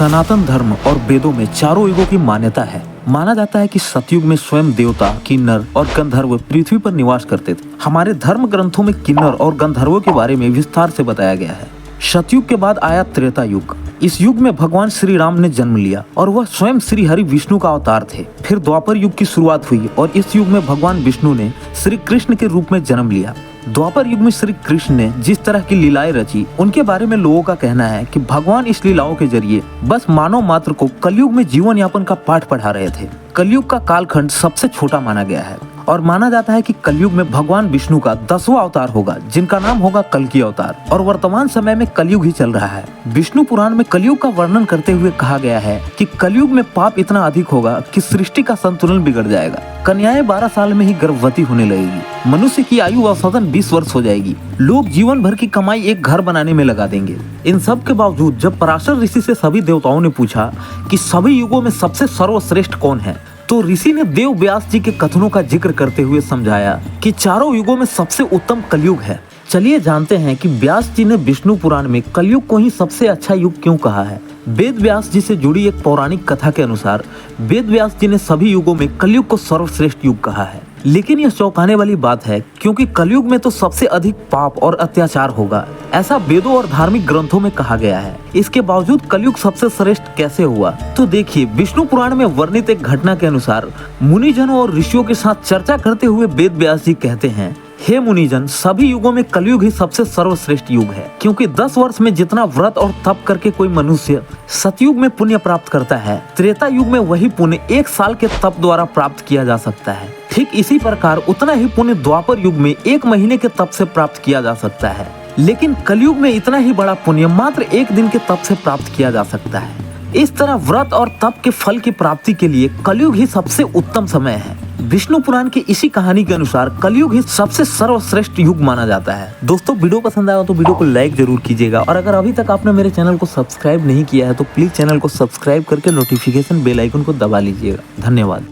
सनातन धर्म और वेदों में चारों युगों की मान्यता है। माना जाता है कि सतयुग में स्वयं देवता, किन्नर और गंधर्व पृथ्वी पर निवास करते थे। हमारे धर्म ग्रंथों में किन्नर और गंधर्वों के बारे में विस्तार से बताया गया है। सतयुग के बाद आया त्रेता युग। इस युग में भगवान श्री राम ने जन्म लिया और वह स्वयं श्री हरि विष्णु का अवतार थे। फिर द्वापर युग की शुरुआत हुई और इस युग में भगवान विष्णु ने श्री कृष्ण के रूप में जन्म लिया। द्वापर युग में श्री कृष्ण ने जिस तरह की लीलाएं रची, उनके बारे में लोगों का कहना है कि भगवान इस लीलाओं के जरिए बस मानव मात्र को कलयुग में जीवन यापन का पाठ पढ़ा रहे थे। कलयुग का कालखंड सबसे छोटा माना गया है और माना जाता है कि कलयुग में भगवान विष्णु का 10वां अवतार होगा, जिनका नाम होगा कल्कि अवतार, और वर्तमान समय में कलयुग ही चल रहा है। विष्णु पुराण में कलयुग का वर्णन करते हुए कहा गया है कि कलयुग में पाप इतना अधिक होगा कि सृष्टि का संतुलन बिगड़ जाएगा। कन्याएं 12 साल में ही गर्भवती होने लगेगी। मनुष्य की आयु औसतन 20 वर्ष हो जाएगी। लोग जीवन भर की कमाई एक घर बनाने में लगा देंगे। इन सब के बावजूद जब पराशर ऋषि से सभी देवताओं ने पूछा कि सभी युगों में सबसे सर्वश्रेष्ठ कौन है, तो ऋषि ने देव व्यास जी के कथनों का जिक्र करते हुए समझाया कि चारों युगों में सबसे उत्तम कलयुग है। चलिए जानते हैं कि व्यास जी ने विष्णु पुराण में कलयुग को ही सबसे अच्छा युग क्यों कहा है। वेद व्यास जी से जुड़ी एक पौराणिक कथा के अनुसार वेद व्यास जी ने सभी युगों में कलयुग को सर्वश्रेष्ठ युग कहा है। लेकिन यह चौंकाने वाली बात है, क्योंकि कलयुग में तो सबसे अधिक पाप और अत्याचार होगा, ऐसा वेदों और धार्मिक ग्रंथों में कहा गया है। इसके बावजूद कलयुग सबसे श्रेष्ठ कैसे हुआ? तो देखिए, विष्णु पुराण में वर्णित एक घटना के अनुसार मुनिजनों और ऋषियों के साथ चर्चा करते हुए वेद व्यास जी कहते हैं, हे मुनिजन, सभी युगों में कलयुग ही सबसे सर्वश्रेष्ठ युग है, क्योंकि 10 वर्ष में जितना व्रत और तप करके कोई मनुष्य सतयुग में पुण्य प्राप्त करता है, त्रेता युग में वही पुण्य 1 साल के तप द्वारा प्राप्त किया जा सकता है। ठीक इसी प्रकार उतना ही पुण्य द्वापर युग में 1 महीने के तप से प्राप्त किया जा सकता है। लेकिन कलयुग में इतना ही बड़ा पुण्य मात्र 1 दिन के तप से प्राप्त किया जा सकता है। इस तरह व्रत और तप के फल की प्राप्ति के लिए कलयुग ही सबसे उत्तम समय है। विष्णु पुराण की इसी कहानी के अनुसार कलयुग ही सबसे सर्वश्रेष्ठ युग माना जाता है। दोस्तों, वीडियो पसंद आया तो वीडियो को लाइक जरूर कीजिएगा, और अगर अभी तक आपने मेरे चैनल को सब्सक्राइब नहीं किया है तो प्लीज चैनल को सब्सक्राइब करके नोटिफिकेशन बेल आइकन को दबा लीजिएगा। धन्यवाद।